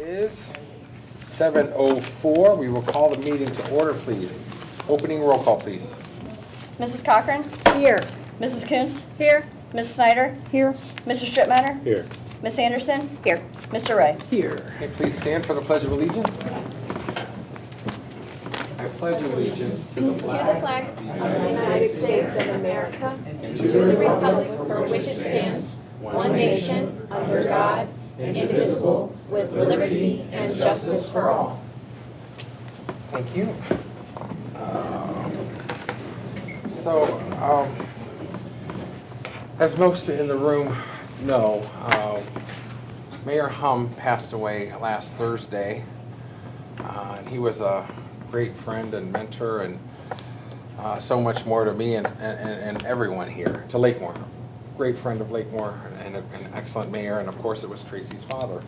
is 7:04. We will call the meeting to order, please. Opening roll call, please. Mrs. Cochran? Here. Mrs. Coons? Here. Ms. Snyder? Here. Mr. Strittmatter? Here. Ms. Anderson? Here. Mr. Ray? Here. Okay, please stand for the Pledge of Allegiance. I pledge allegiance to the flag of the United States of America and to the republic for which it stands, one nation, under God, indivisible, with liberty and justice for all. Thank you. As most in the room know, Mayor Hum passed away last Thursday. And he was a great friend and mentor and so much more to me and everyone here, to Lakemore. Great friend of Lakemore and an excellent mayor, and of course it was Tracy's father,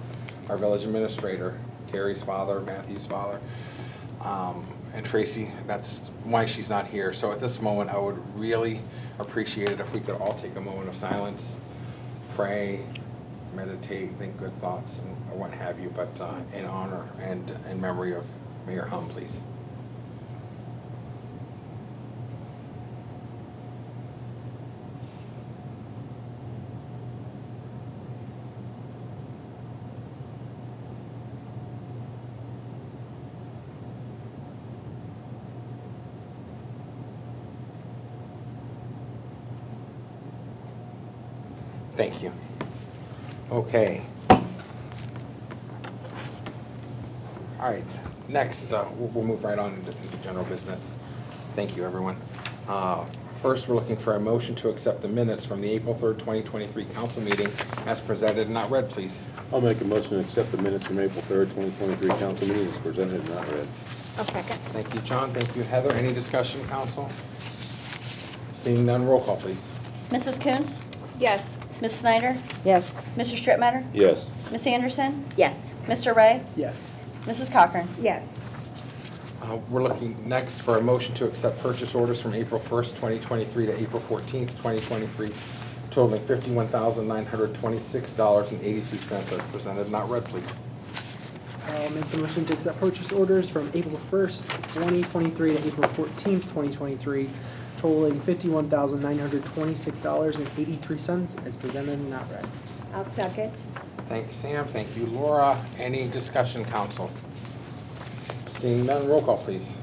our village administrator, Terry's father, Matthew's father. And Tracy, that's why she's not here. So at this moment, I would really appreciate it if we could all take a moment of silence, pray, meditate, think good thoughts, or what have you, but in honor and in memory of Mayor Hum, please. Thank you. Okay. All right, next, we'll move right on into general business. Thank you, everyone. First, we're looking for a motion to accept the minutes from the April 3rd, 2023 council meeting as presented and not read, please. I'll make a motion to accept the minutes from April 3rd, 2023 council meeting as presented and not read. I'll second. Thank you, John. Thank you, Heather. Any discussion, council? Seeing none, roll call, please. Mrs. Coons? Yes. Ms. Snyder? Yes. Mr. Strittmatter? Yes. Ms. Anderson? Yes. Mr. Ray? Yes. Mrs. Cochran? Yes. We're looking next for a motion to accept purchase orders from April 1st, 2023 to April 14th, 2023, totaling $51,926.82 as presented, not read, please. I'll make the motion to accept purchase orders from April 1st, 2023 to April 14th, 2023, totaling $51,926.83 as presented and not read. I'll second. Thank you, Sam. Thank you, Laura. Any discussion, council? Seeing none, roll call, please.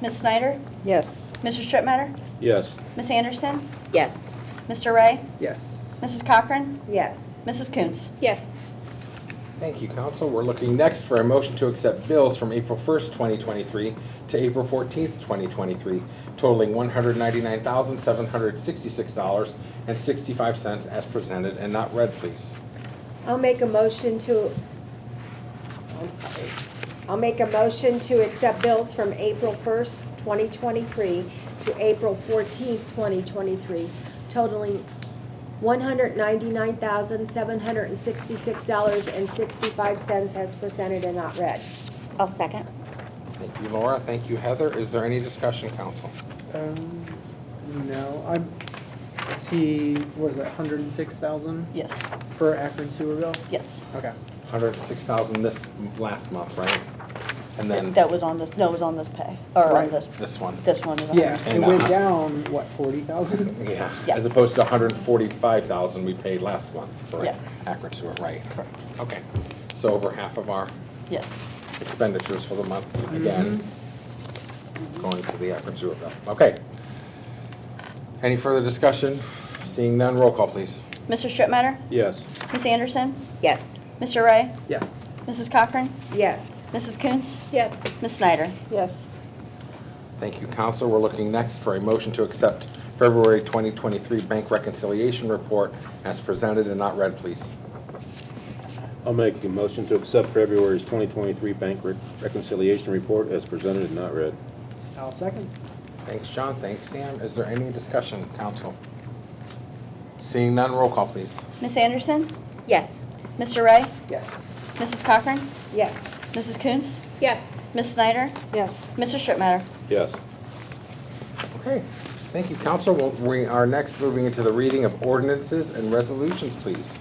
Ms. Snyder? Yes. Mr. Strittmatter? Yes. Ms. Anderson? Yes. Mr. Ray? Yes. Mrs. Cochran? Yes. Mrs. Coons? Yes. Thank you, council. We're looking next for a motion to accept bills from April 1st, 2023 to April 14th, 2023, totaling $199,766.65 as presented and not read, please. I'll make a motion to, I'll make a motion to accept bills from April 1st, 2023 to April 14th, 2023, totaling $199,766.65 as presented and not read. I'll second. Thank you, Laura. Thank you, Heather. Is there any discussion, council? No, let's see, what is that, 106,000 Yes. for Akron sewer bill? Yes. Okay. 106,000 this last month, right? And then That was on this, no, it was on this pay, or on Right. this, this one. this one is Yeah, 100%. it went down, what, 40,000? Yeah, Yeah. as opposed to 145,000 we paid last month for Yeah. Akron Sewer, right? Correct. Okay, so over half of our Yes. expenditures for the month, again, going to the Akron Sewer bill. Okay. Any further discussion? Seeing none, roll call, please. Mr. Strittmatter? Yes. Ms. Anderson? Yes. Mr. Ray? Yes. Mrs. Cochran? Yes. Mrs. Coons? Yes. Ms. Snyder? Yes. Thank you, council. We're looking next for a motion to accept February 2023 bank reconciliation report as presented and not read, please. I'll make a motion to accept February's 2023 bank reconciliation report as presented and not read. I'll second. Thanks, John. Thanks, Sam. Is there any discussion, council? Seeing none, roll call, please. Ms. Anderson? Yes. Mr. Ray? Yes. Mrs. Cochran? Yes. Mrs. Coons? Yes. Ms. Snyder? Yes. Mr. Strittmatter? Yes. Okay, thank you, council. We are next moving into the reading of ordinances and resolutions, please.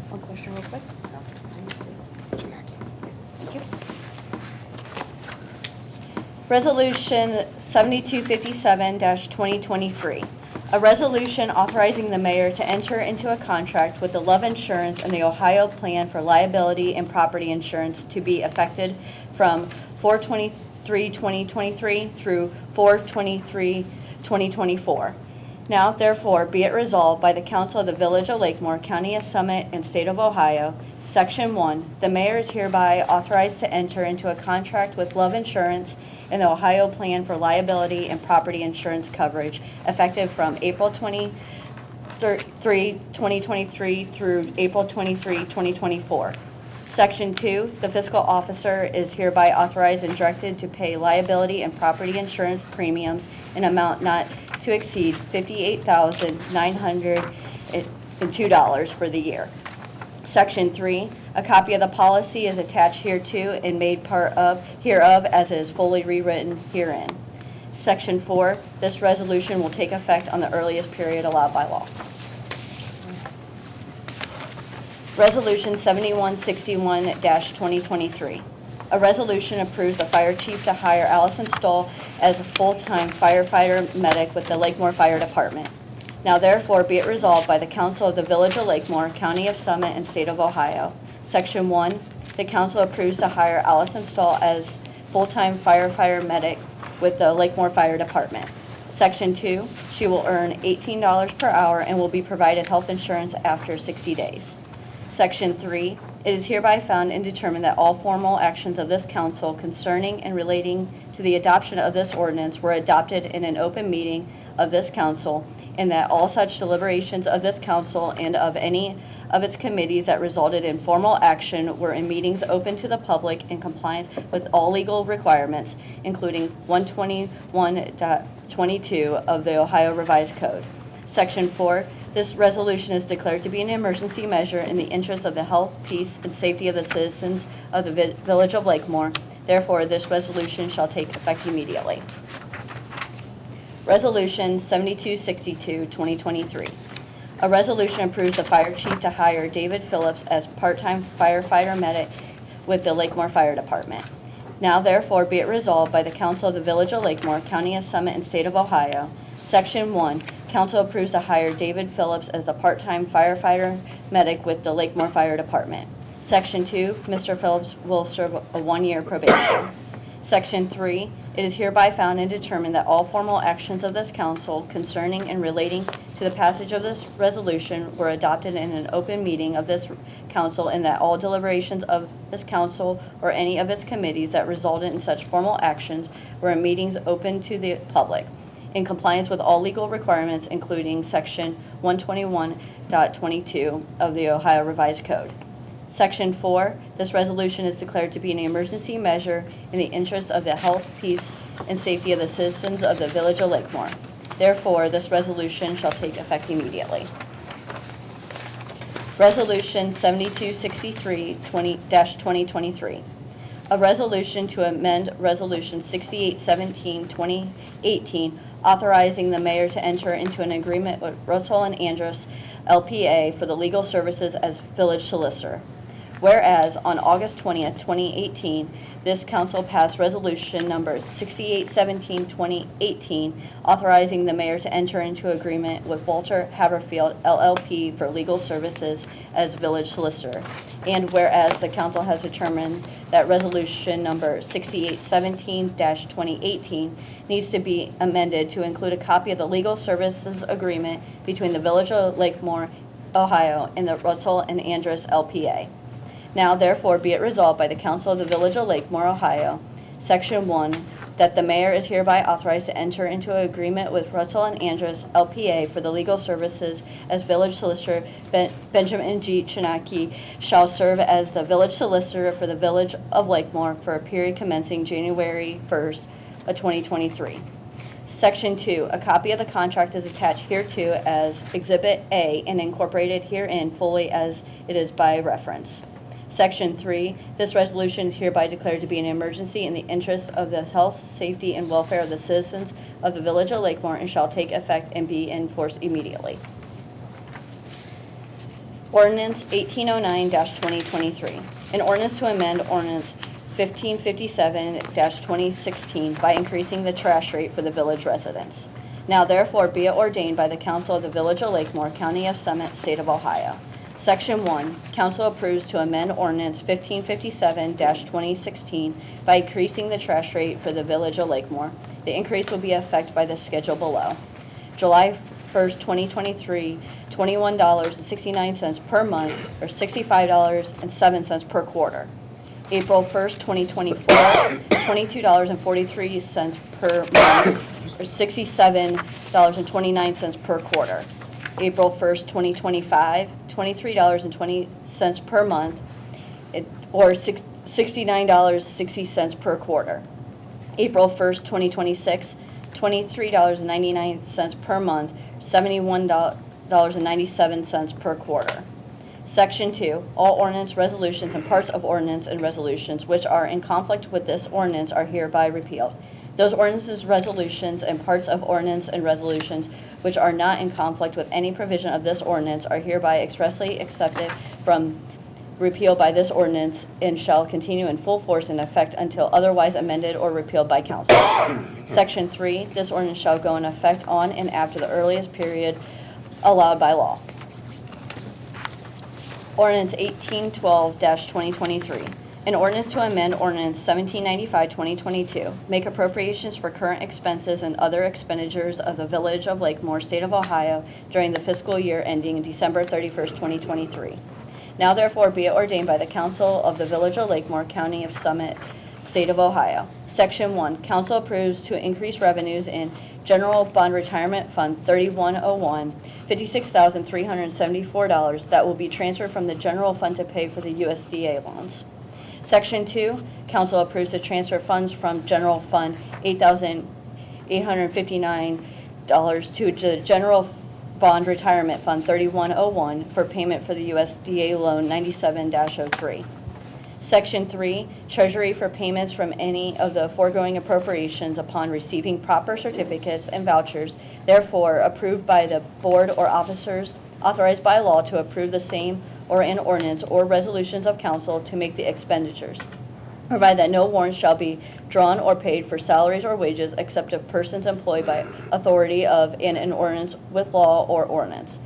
One question real quick. Jeanette. Resolution 7257-2023, a resolution authorizing the mayor to enter into a contract with the Love Insurance and the Ohio Plan for Liability and Property Insurance to be effected from 4/23/2023 through 4/23/2024. Now, therefore, be it resolved by the Council of the Village of Lakemore, County of Summit, and State of Ohio, Section 1, the mayor is hereby authorized to enter into a contract with Love Insurance and the Ohio Plan for Liability and Property Insurance coverage effective from April 23, 2023 through April 23, 2024. Section 2, the fiscal officer is hereby authorized and directed to pay liability and property insurance premiums in amount not to exceed $58,902 for the year. Section 3, a copy of the policy is attached hereto and made part of hereof as is fully rewritten herein. Section 4, this resolution will take effect on the earliest period allowed by law. Resolution 7161-2023. A resolution approves the fire chief to hire Allison Stoll as a full-time firefighter medic with the Lakemore Fire Department. Now therefore be it resolved by the Council of the Village of Lakemore, County of Summit, and State of Ohio. Section 1, the council approves to hire Allison Stoll as full-time firefighter medic with the Lakemore Fire Department. Section 2, she will earn $18 per hour and will be provided health insurance after 60 days. Section 3, it is hereby found and determined that all formal actions of this council concerning and relating to the adoption of this ordinance were adopted in an open meeting of this council, and that all such deliberations of this council and of any of its committees that resulted in formal action were in meetings open to the public in compliance with all legal requirements, including 121.22 of the Ohio Revised Code. Section 4, this resolution is declared to be an emergency measure in the interest of the health, peace, and safety of the citizens of the Village of Lakemore. Therefore, this resolution shall take effect immediately. Resolution 7262-2023. A resolution approves the fire chief to hire David Phillips as part-time firefighter medic with the Lakemore Fire Department. Now therefore be it resolved by the Council of the Village of Lakemore, County of Summit, and State of Ohio. Section 1, council approves to hire David Phillips as a part-time firefighter medic with the Lakemore Fire Department. Section 2, Mr. Phillips will serve a 1-year probation. Section 3, it is hereby found and determined that all formal actions of this council concerning and relating to the passage of this resolution were adopted in an open meeting of this council, and that all deliberations of this council or any of its committees that resulted in such formal actions were in meetings open to the public, in compliance with all legal requirements, including Section 121.22 of the Ohio Revised Code. Section 4, this resolution is declared to be an emergency measure in the interest of the health, peace, and safety of the citizens of the Village of Lakemore. Therefore, this resolution shall take effect immediately. Resolution 7263-2023. A resolution to amend Resolution 6817-2018, authorizing the mayor to enter into an agreement with Russell and Andrus LPA for the legal services as village solicitor. Whereas on August 20th, 2018, this council passed resolution number 6817-2018, authorizing the mayor to enter into agreement with Walter Haverfield LLP for legal services as village solicitor. And whereas the council has determined that resolution number 6817-2018 needs to be amended to include a copy of the legal services agreement between the Village of Lakemore, Ohio, and the Russell and Andrus LPA. Now, therefore, be it resolved by the Council of the Village of Lakemore, Ohio, Section 1, that the mayor is hereby authorized to enter into an agreement with Russell and Andrus LPA for the legal services as village solicitor. Benjamin G. Chinaki shall serve as the village solicitor for the Village of Lakemore for a period commencing January 1st of 2023. Section 2, a copy of the contract is attached hereto as Exhibit A and incorporated herein fully as it is by reference. Section 3, this resolution is hereby declared to be an emergency in the interest of the health, safety, and welfare of the citizens of the Village of Lakemore and shall take effect and be in force immediately. Ordinance 1809-2023, an ordinance to amend Ordinance 1557-2016 by increasing the trash rate for the village residents. Now therefore be it ordained by the Council of the Village of Lakemore, County of Summit, State of Ohio. Section 1, council approves to amend ordinance 1557-2016 by increasing the trash rate for the Village of Lakemore. The increase will be effected by the schedule below. July 1st, 2023, $21.69 per month, or $65.07 per quarter. April 1st, 2024, $22.43 per month, or $67.29 per quarter. April 1st, 2025, $23.20 per month, or $69.60 per quarter. April 1st, 2026, $23.99 per month, $71.97 per quarter. Section 2, all ordinance, resolutions, and parts of ordinance and resolutions which are in conflict with this ordinance are hereby repealed. Those ordinances, resolutions, and parts of ordinance and resolutions which are not in conflict with any provision of this ordinance are hereby expressly accepted from repeal by this ordinance and shall continue in full force and effect until otherwise amended or repealed by council. Section 3, this ordinance shall go in effect on and after the earliest period allowed by law. Ordinance 1812-2023. An ordinance to amend ordinance 1795-2022, make appropriations for current expenses and other expenditures of the Village of Lakemore, State of Ohio during the fiscal year ending December 31st, 2023. Now therefore be it ordained by the Council of the Village of Lakemore, County of Summit, State of Ohio. Section 1, council approves to increase revenues in General Bond Retirement Fund 3101, $56,374 that will be transferred from the general fund to pay for the USDA loans. Section 2, council approves to transfer funds from General Fund $8,859 to the General Bond Retirement Fund 3101 for payment for the USDA loan 97-03. Section 3, Treasury for payments from any of the foregoing appropriations upon receiving proper certificates and vouchers, therefore approved by the board or officers authorized by law to approve the same or in ordinance or resolutions of council to make the expenditures. Provide that no warrants shall be drawn or paid for salaries or wages except of persons employed by authority of and in ordinance with law or ordinance.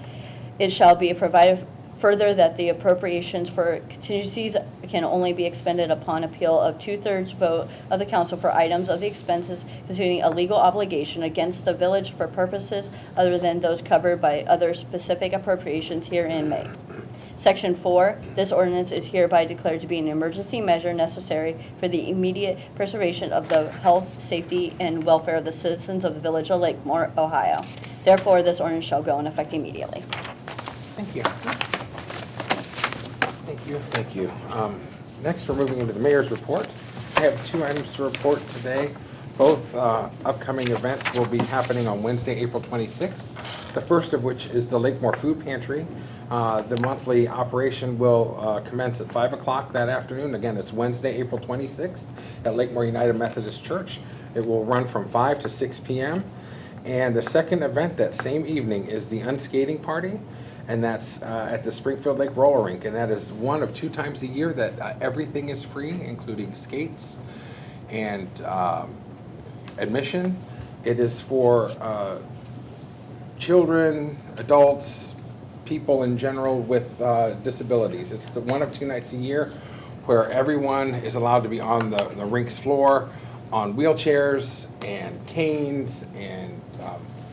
It shall be provided further that the appropriations for contingencies can only be expended upon appeal of 2/3 vote of the council for items of the expenses constituting a legal obligation against the village for purposes other than those covered by other specific appropriations herein made. Section 4, this ordinance is hereby declared to be an emergency measure necessary for the immediate preservation of the health, safety, and welfare of the citizens of the Village of Lakemore, Ohio. Therefore, this ordinance shall go in effect immediately. Thank you. Thank you. Next, we're moving into the mayor's report. I have 2 items to report today. Both upcoming events will be happening on Wednesday, April 26th. The first of which is the Lakemore Food Pantry. The monthly operation will commence at 5 o'clock that afternoon. Again, it's Wednesday, April 26th at Lakemore United Methodist Church. It will run from 5 to 6 p.m. And the second event that same evening is the unskating party, and that's at the Springfield Lake Roller Rink. And that is one of 2 times a year that everything is free, including skates and admission. It is for children, adults, people in general with disabilities. It's the one of 2 nights a year where everyone is allowed to be on the rink's floor on wheelchairs and canes and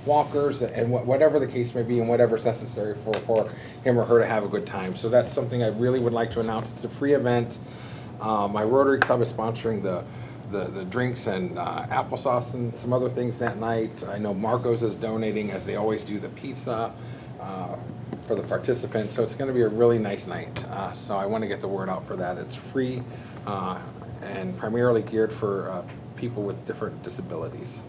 walkers and whatever the case may be and whatever's necessary for him or her to have a good time. So that's something I really would like to announce. It's a free event. My Rotary Club is sponsoring the drinks and applesauce and some other things that night. I know Marco's is donating, as they always do, the pizza for the participants. So it's going to be a really nice night. So I want to get the word out for that. It's free and primarily geared for people with different disabilities.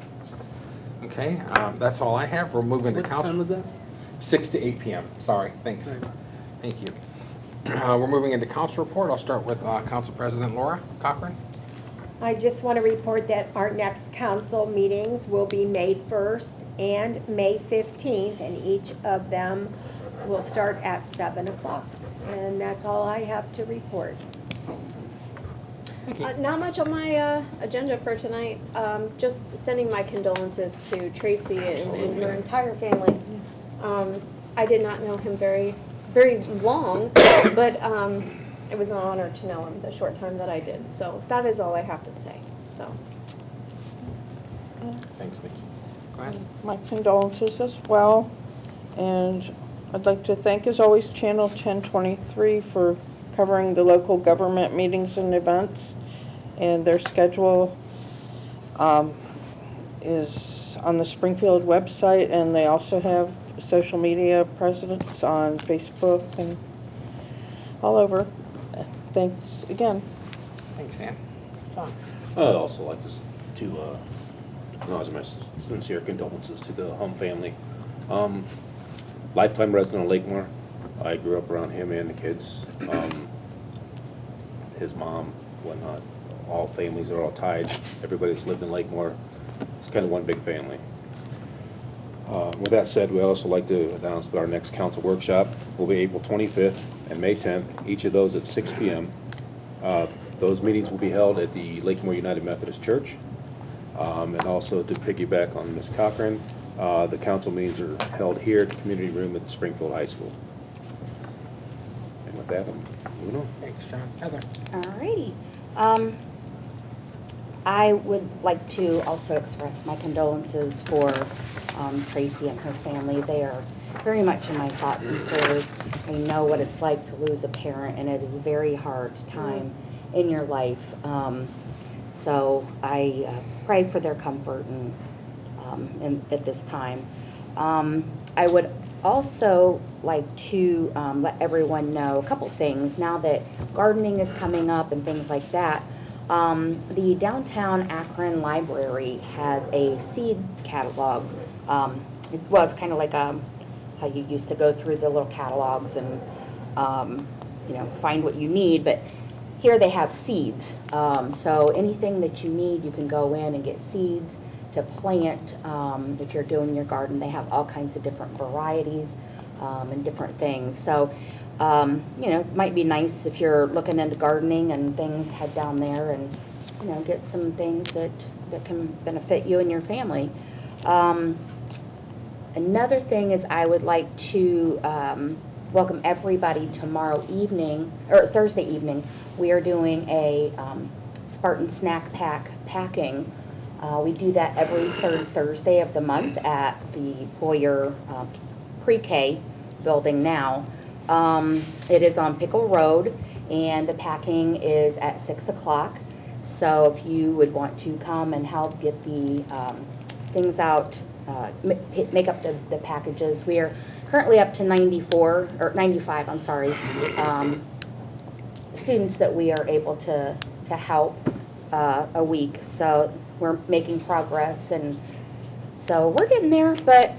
Okay, that's all I have. We're moving to council. What time was that? 6 to 8 p.m. Sorry, thanks. Right. Thank you. We're moving into council report. I'll start with Council President Laura Cochran. I just want to report that our next council meetings will be May 1st and May 15th, and each of them will start at 7 o'clock. And that's all I have to report. Not much on my agenda for tonight. Just sending my condolences to Tracy and her entire family. I did not know him very, very long, but it was an honor to know him the short time that I did. So that is all I have to say. So. Thanks, Vicki. Go ahead. My condolences as well, and I'd like to thank, as always, Channel 1023 for covering the local government meetings and events, and their schedule is on the Springfield website, and they also have social media presence on Facebook and all over. Thanks again. Thanks, Dan. John. I'd also like to acknowledge my sincere condolences to the Hum family. Lifetime resident of Lakemore. I grew up around him and the kids. His mom, whatnot. All families are all tied. Everybody that's lived in Lakemore. It's kind of one big family. With that said, we also like to announce that our next council workshop will be April 25th and May 10th, each of those at 6 p.m. Those meetings will be held at the Lakemore United Methodist Church. And also to piggyback on Ms. Cochran, the council meetings are held here at the community room at Springfield High School. And with that, I'm moving on. Thanks, John. Heather. Alrighty. I would like to also express my condolences for Tracy and her family. They are very much in my thoughts and prayers. I know what it's like to lose a parent, and it is a very hard time in your life. So I pray for their comfort and at this time. I would also like to let everyone know a couple things. Now that gardening is coming up and things like that, the downtown Akron Library has a seed catalog. Well, it's kind of like how you used to go through the little catalogs and find what you need, but here they have seeds. So anything that you need, you can go in and get seeds to plant. If you're doing your garden, they have all kinds of different varieties and different things. So, it might be nice if you're looking into gardening and things, head down there and, get some things that can benefit you and your family. Another thing is I would like to welcome everybody tomorrow evening, or Thursday evening. We are doing a Spartan snack packing. We do that every third Thursday of the month at the Boyer Pre-K building now. It is on Pickle Road, and the packing is at 6 o'clock. So if you would want to come and help get the things out, make up the packages. We are currently up to 95, I'm sorry, students that we are able to help a week. So we're making progress, and so we're getting there. But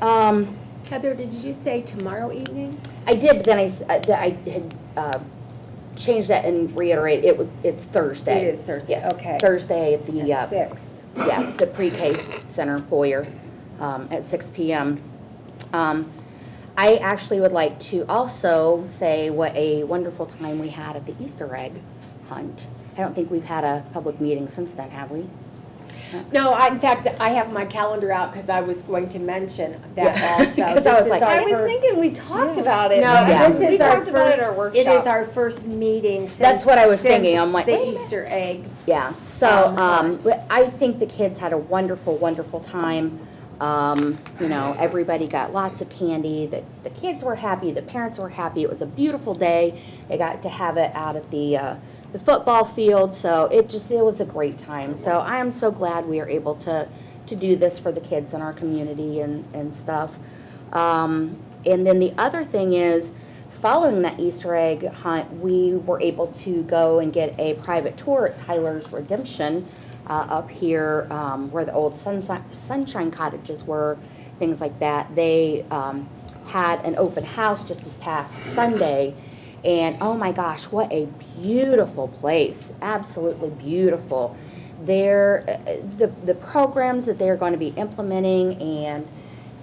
Heather, did you say tomorrow evening? I did, but then I had changed that and reiterated it's Thursday. It is Thursday, Yes, okay. Thursday at the At 6. Yeah, the Pre-K Center, Boyer, at 6 p.m. I actually would like to also say what a wonderful time we had at the Easter egg hunt. I don't think we've had a public meeting since then, have we? No, in fact, I have my calendar out because I was going to mention that also. Because I This was is like, our I was first- thinking we talked about it. No, Yeah. this We is our talked about it first, at our it is workshop. our first meeting since. That's what I was thinking. since I'm like, wait a the minute. Easter egg. Yeah, so but I think the kids had a wonderful, wonderful time. Everybody got lots of candy. The kids were happy. The parents were happy. It was a beautiful day. They got to have it out at the football field. So it was a great time. So I am so glad we are able to do this for the kids in our community and stuff. And then the other thing is, following that Easter egg hunt, we were able to go and get a private tour at Tyler's Redemption up here where the old Sunshine Cottages were, things like that. They had an open house just this past Sunday, and oh my gosh, what a beautiful place. Absolutely beautiful. The programs that they're going to be implementing and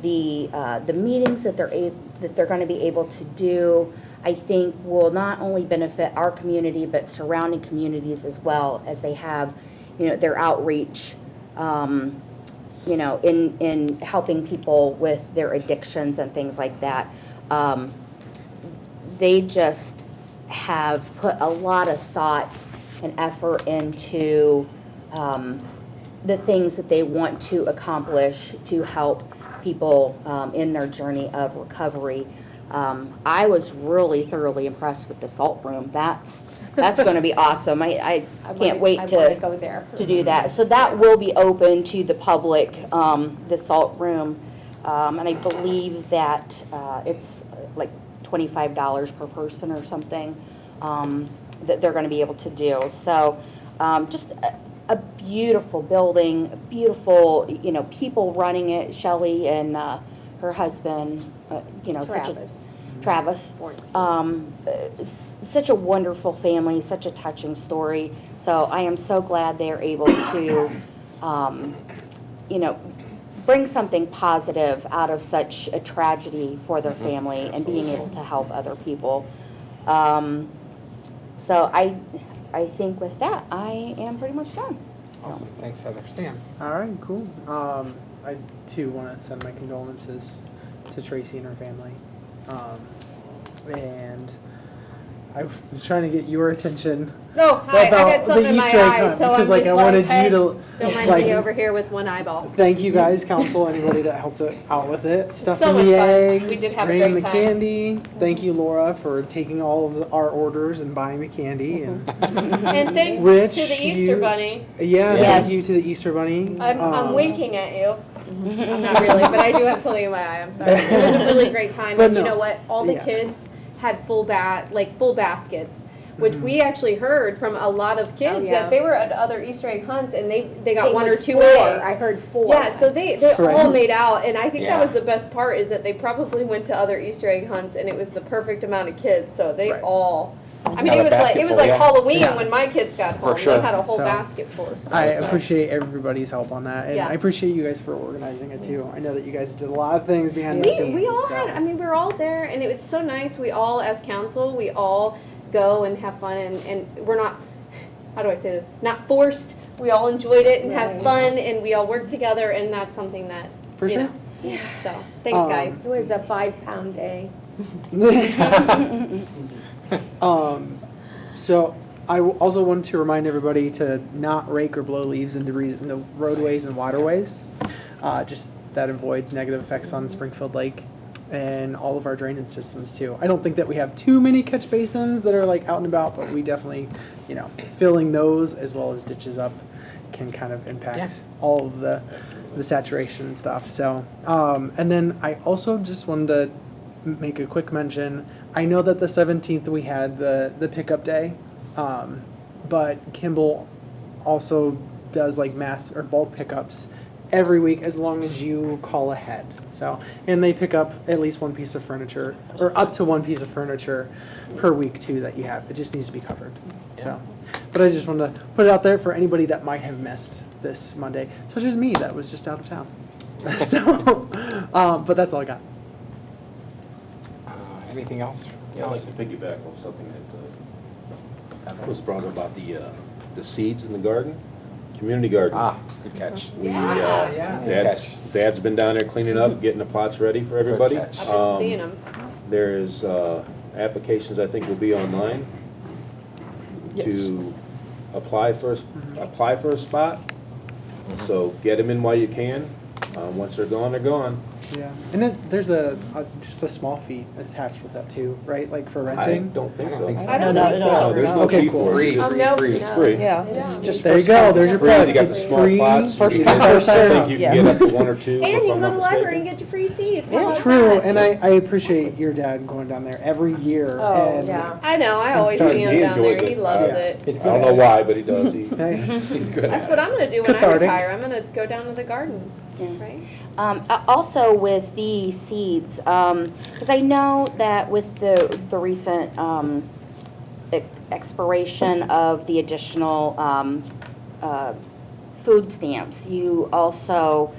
the meetings that they're going to be able to do, I think will not only benefit our community, but surrounding communities as well, as they have, their outreach, in helping people with their addictions and things like that. They just have put a lot of thought and effort into the things that they want to accomplish to help people in their journey of recovery. I was really thoroughly impressed with the salt room. That's going to be awesome. I can't wait I wanna to go there. do that. So that will be open to the public, the salt room. And I believe that it's like $25 per person or something that they're going to be able to do. So just a beautiful building, beautiful, people running it. Shelley and her husband, Travis. Such a wonderful family, such a touching story. So I am so glad they're able to, bring something positive out of such a tragedy for their family and being able to help other people. So I think with that, I am pretty much done. Awesome, thanks Heather. Stan? All right, cool. I too want to send my condolences to Tracy and her family. And I was trying to get your attention No, hi, I about got something the in my Easter egg eye, hunt, so I'm because just I wanted hey, you to don't mind like, me over here with one eyeball. thank you guys, council, anybody that helped out with it. Stuffing So much the fun. eggs, We did have a bringing great the time. candy. Thank you, Laura, for taking all of our orders and buying the candy. And And thanks Rich, to the Easter you- Bunny. yeah, Yes. thank you to the Easter Bunny. I'm winking at you. I'm not really, but I do have something in my eye. I'm sorry. It was a really great time, But and you no. know what? All the Yeah. kids had full baskets, which we actually heard from a lot of kids Oh, yeah. that they were at other Easter egg hunts and they got Came one or with two 4. eggs. I heard 4. Yeah, so they Right. all made out, and I think that Yeah. was the best part is that they probably went to other Easter egg hunts, and it was the perfect amount of kids. So they Right. all. I mean, Had it a was like basket full, like yeah. Halloween Yeah. when my kids got home. sure. They had a whole So, basket full of stuff. I So- appreciate everybody's help on that, and Yeah. I appreciate you guys for organizing it too. I know that you guys did a lot of things behind the scenes. We all so. had, I mean, we were all there, and it was so nice. We all, as council, we all go and have fun, and we're not, how do I say this, not forced. We all enjoyed it and had Right. fun, and we all worked together, and that's something that, For you sure. know. Yeah, so, thanks, guys. It was a 5-pound day. So I also wanted to remind everybody to not rake or blow leaves and debris in the roadways and waterways. Just that avoids negative effects on Springfield Lake and all of our drainage systems too. I don't think that we have too many catch basins that are like out and about, but we definitely, filling those as well as ditches up can kind of impact all of the saturation and stuff. So, and then I also just wanted to make a quick mention. I know that the 17th we had the pickup day, but Kimball also does like mass or bulk pickups every week as long as you call ahead. So, and they pick up at least one piece of furniture or up to one piece of furniture per week too that you have. It just needs to be covered. So, but I just wanted to put it out there for anybody that might have missed this Monday, such as me that was just out of town. So, but that's all I got. Anything else? Yeah, I'd like to piggyback off something that was brought up about the seeds in the garden, community garden. Good catch. We, Yeah. Dad's been down there cleaning up, getting the pots ready for everybody. catch. I've been seeing them. There's applications I think will be online to apply for a spot. So get them in while you can. Once they're gone, they're gone. Yeah, and then there's just a small fee attached with that too, right? Like for I renting. don't think I don't so. think so. I don't No, think no, so. No, there's no Okay, fee cool. for it. Free, no, free. It's free. Yeah, Yeah. it's just There you first go. come, There's your Free, plug. you got the It's small free. pots. First You come, can- first I think served. you can get up to one or two. And if you I'm can go not to the library and mistaken. get your free seats. How about True, that? and I appreciate your dad going down there every year. Oh, and yeah. I know, I And always start- see him He down there. enjoys He it. loves Yeah. it. He's I good don't at know it. why, but he does. Hey, He's good That's at what it. I'm gonna do when I Cathartic. retire. I'm gonna go down to the garden, right? Also with the seeds, because I know that with the recent expiration of the additional food stamps, you also,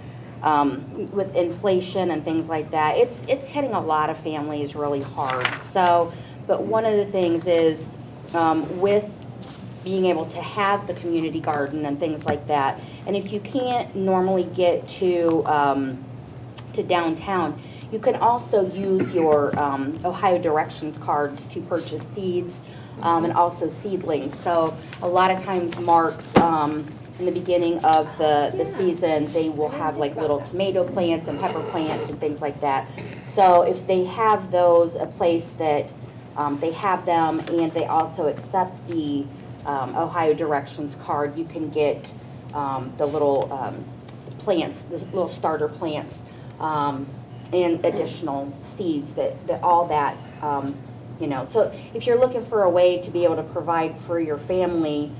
with inflation and things like that, it's hitting a lot of families really hard. So But one of the things is, with being able to have the community garden and things like that, and if you can't normally get to downtown, you can also use your Ohio directions cards to purchase seeds and also seedlings. So a lot of times Mark's, in the beginning of the season, they will have like little tomato plants and pepper plants and things like that. So if they have those, a place that they have them and they also accept the Ohio directions card, you can get the little plants, the little starter plants, and additional seeds that all that, you know. So if you're looking for a way to be able to provide for your family,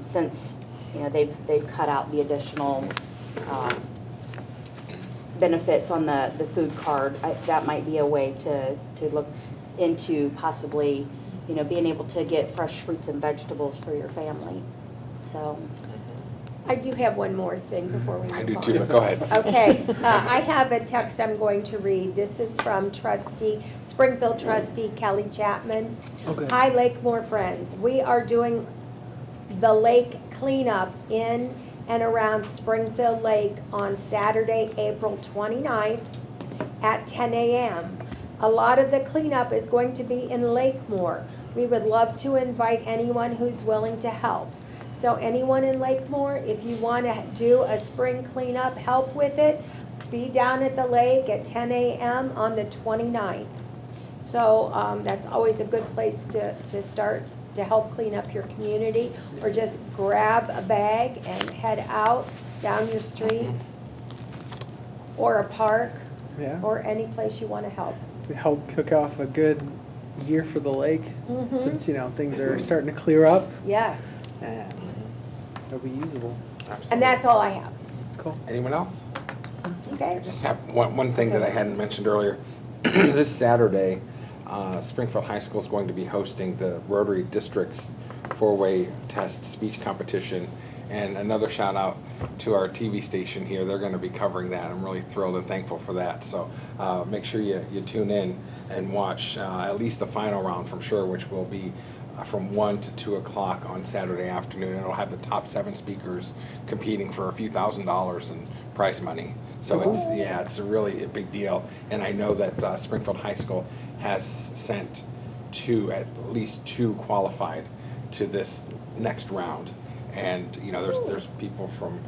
since, you know, they've cut out the additional benefits on the food card, that might be a way to look into possibly, you know, being able to get fresh fruits and vegetables for your family. So. I do have one more thing before we move on. I do too, but go ahead. Okay, I have a text I'm going to read. This is from Springfield trustee Kelly Chapman. Okay. Hi, Lakemore friends. We are doing the lake cleanup in and around Springfield Lake on Saturday, April 29th at 10 a.m. A lot of the cleanup is going to be in Lakemore. We would love to invite anyone who's willing to help. So anyone in Lakemore, if you want to do a spring cleanup, help with it, be down at the lake at 10 a.m. on the 29th. So that's always a good place to start to help clean up your community, or just grab a bag and head out down your street or a park Yeah. or any place you want to help. We help cook off a good year for the lake, Mhm. since, you know, things are starting to clear up Yes, and it'll be usable. and that's all I have. Cool. Anyone else? Okay. I just have one thing that I hadn't mentioned earlier. This Saturday, Springfield High School is going to be hosting the Rotary District's four-way test speech competition. And another shout out to our TV station here. They're going to be covering that. I'm really thrilled and thankful for that. So make sure you tune in and watch at least the final round from sure, which will be from 1 to 2 o'clock on Saturday afternoon. It'll have the top 7 speakers competing for a few $1,000s in prize money. So it's a really a big deal. And I know that Springfield High School has sent at least two qualified to this next round. And you know, there's people from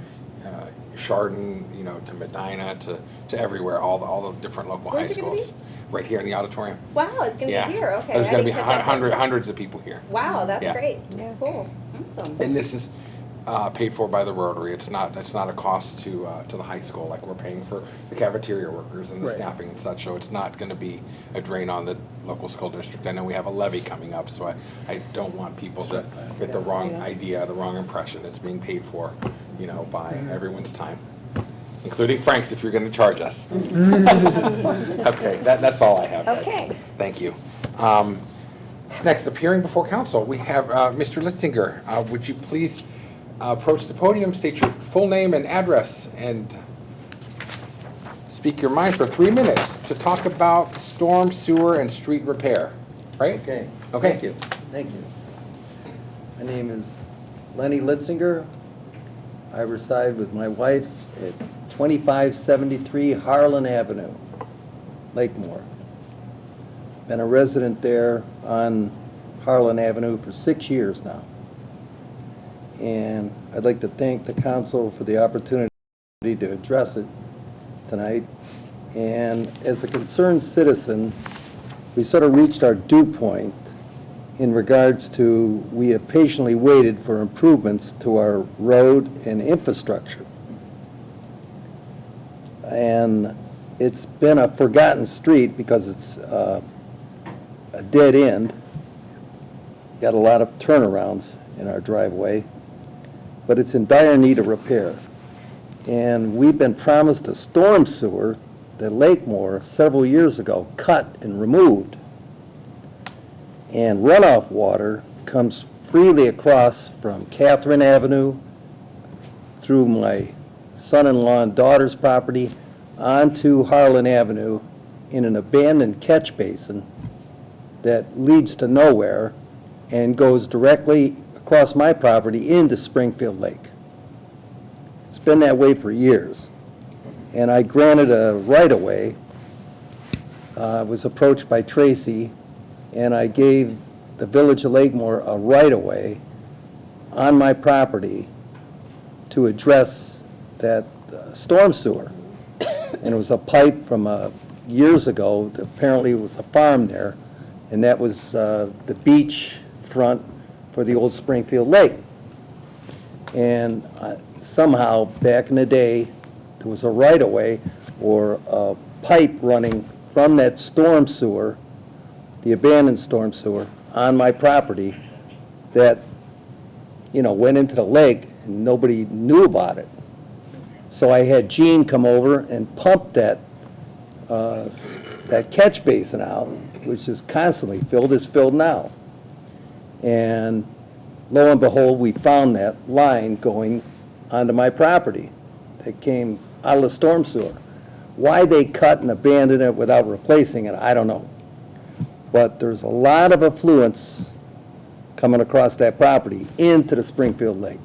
Chardon, you know, to Medina, to everywhere, all the different local Where's high it gonna schools, right here in the auditorium. Wow, it's gonna Yeah, be here, okay. There's I going to be didn't catch up. hundreds of people here. Wow, that's Yeah. great. Yeah. Cool. Awesome. And this is paid for by the Rotary. It's not a cost to the high school, like we're paying for the cafeteria workers and the Right. staffing and such. So it's not going to be a drain on the local school district. I know we have a levy coming up, so I don't want people to Stress that. get the wrong idea, the wrong impression. It's being paid for, you know, by everyone's time, including Frank's if you're going to charge us. Okay, that's all I have, guys. Okay. Thank you. Next, appearing before council, we have Mr. Litzinger. Would you please approach the podium, state your full name and address, and speak your mind for 3 minutes to talk about storm, sewer, and street repair, right? Okay. Okay. Thank you. Thank you. My name is Lenny Litzinger. I reside with my wife at 2573 Harlan Avenue, Lakemore. Been a resident there on Harlan Avenue for 6 years now. And I'd like to thank the council for the opportunity to address it tonight. And as a concerned citizen, we sort of reached our dew point in regards to, we have patiently waited for improvements to our road and infrastructure. And it's been a forgotten street because it's a dead end. Got a lot of turnarounds in our driveway, but it's in dire need of repair. And we've been promised a storm sewer that Lakemore several years ago cut and removed. And runoff water comes freely across from Catherine Avenue through my son-in-law and daughter's property onto Harlan Avenue in an abandoned catch basin that leads to nowhere and goes directly across my property into Springfield Lake. It's been that way for years. And I granted a right-of-way. I was approached by Tracy, and I gave the Village of Lakemore a right-of-way on my property to address that storm sewer. And it was a pipe from years ago. Apparently it was a farm there, and that was the beach front for the old Springfield Lake. And somehow, back in the day, there was a right-of-way or a pipe running from that storm sewer, the abandoned storm sewer, on my property that, went into the lake, and nobody knew about it. So I had Gene come over and pump that catch basin out, which is constantly filled. It's filled now. And lo and behold, we found that line going onto my property that came out of the storm sewer. Why they cut and abandoned it without replacing it, I don't know. But there's a lot of affluence coming across that property into the Springfield Lake.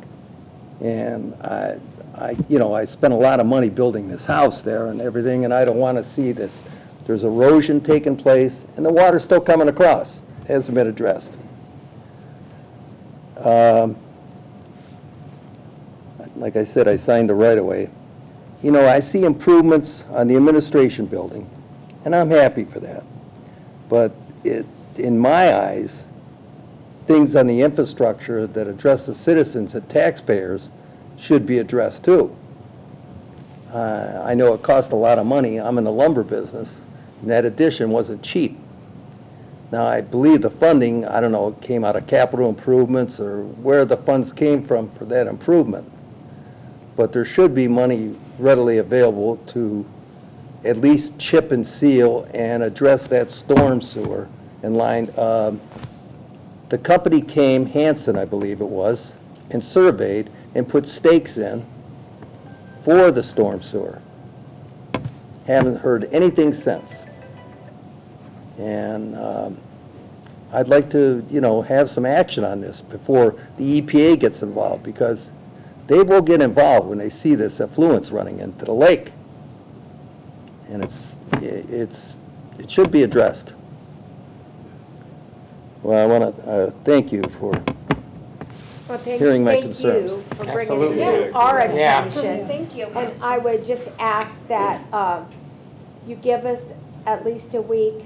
And I spent a lot of money building this house there and everything, and I don't want to see this. There's erosion taking place, and the water's still coming across. It hasn't been addressed. Like I said, I signed a right-of-way. I see improvements on the administration building, and I'm happy for that. But in my eyes, things on the infrastructure that address the citizens and taxpayers should be addressed too. I know it cost a lot of money. I'm in the lumber business, and that addition wasn't cheap. Now, I believe the funding, I don't know, it came out of capital improvements or where the funds came from for that improvement. But there should be money readily available to at least chip and seal and address that storm sewer and line. The company came, Hanson, I believe it was, and surveyed and put stakes in for the storm sewer. Haven't heard anything since. And I'd like to, have some action on this before the EPA gets involved, because they will get involved when they see this effluence running into the lake. And it should be addressed. Well, I want to thank you for hearing my concerns. Thank you for bringing Absolutely. it to our Yeah. attention. Thank you. And I would just ask that you give us at least a week.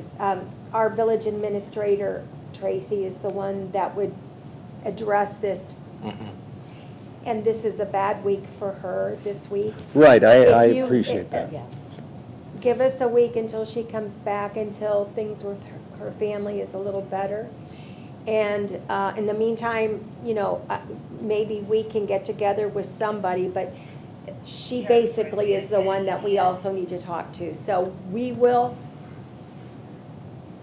Our village administrator, Tracy, is the one that would address this. And this is a bad week for her this week. Right, I If you- appreciate that. Give us a week until she comes back, until things with her family is a little better. And in the meantime, maybe we can get together with somebody, but she basically is the one that we also need to talk to. So we will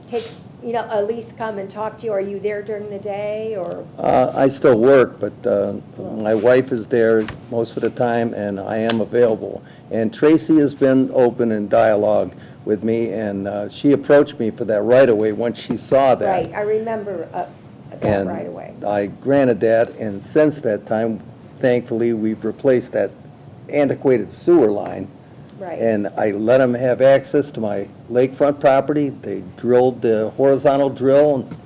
take, at least come and talk to you. Are you there during the day, or? I still work, but my wife is there most of the time, and I am available. And Tracy has been open in dialogue with me, and she approached me for that right-of-way once she saw that. Right, I remember that And right away. I granted that, and since that time, thankfully, we've replaced that antiquated sewer line. Right. And I let them have access to my lakefront property. They drilled the horizontal drill and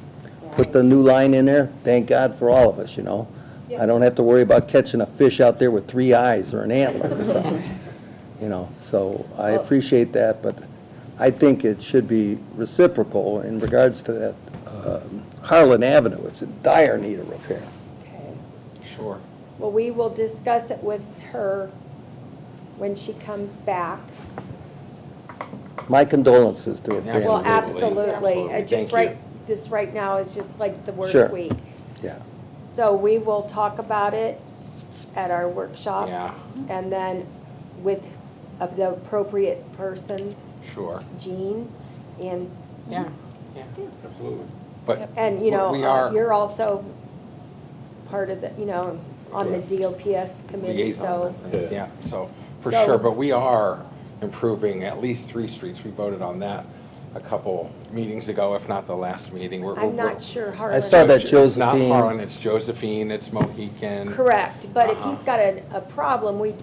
put the new line in there. Thank God for all of us, I don't have to worry about catching a fish out there with 3 eyes or an antler or something, So I appreciate that, but I think it should be reciprocal in regards to that Harlan Avenue. It's in dire need of repair. Okay. Sure. Well, we will discuss it with her when she comes back. My condolences to her family. Well, Absolutely. absolutely. Thank you. This right now is just like the worst Sure. week. Yeah. So we will talk about it at our workshop. Yeah. And then with the appropriate persons, Sure. Jean, and, Yeah. Absolutely. But and, we are you're also part of the, on the DOPS committee, so. liaison. Yeah, so, for So- sure, but we are improving at least 3 streets. We voted on that a couple meetings ago, if not the last meeting. I'm not sure Harlan. I saw that It's not Josephine. Harlan, it's Josephine, it's Mohican. Correct, but if Uh-huh. he's got a problem, we